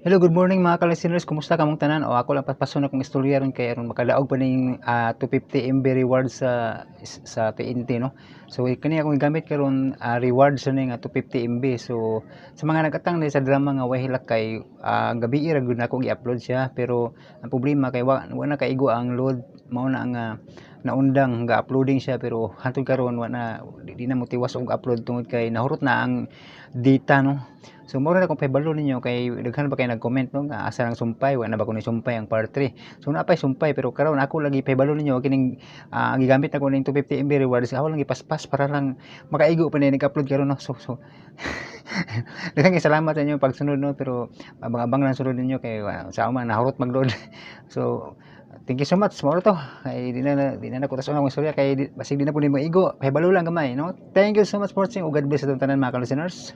Hello, good morning mga ka-listeners. Kumusta kamong tanan? O ako lang papason akong istorya ron kay aron makadaog pa ning 250 MB reward sa TNT no. So kani akong gamit karon reward sa ning 250 MB. So sa mga nagatang sa drama nga way hilak kay gabi ra gud nako gi-upload siya pero ang problema kay wa na kaigo ang load mao na ang naundang ga-uploading siya pero hantod karon wa na di na mo tiwas og upload tungod kay nahurot na ang data no. So mao na akong pahibalo ninyo kay daghan pa kay nag-comment no nga asa nang sumpay wa na ba ko ni sumpay ang part 3. So napay sumpay pero karon ako lagi pahibalo ninyo kining gigamit na ko ning 250 MB rewards ako lang ipaspas para lang makaigo pa ni nag-upload karon no. So daghang salamat sa inyo pagsunod no pero abang-abang lang sunod ninyo kay sa man nahurot mag-load. So thank you so much mo to kay di na ko tas unang istorya kay basig di na po ni maigo pahibalo lang gamay no. Thank you so much for watching ug God bless sa tanan mga ka-listeners.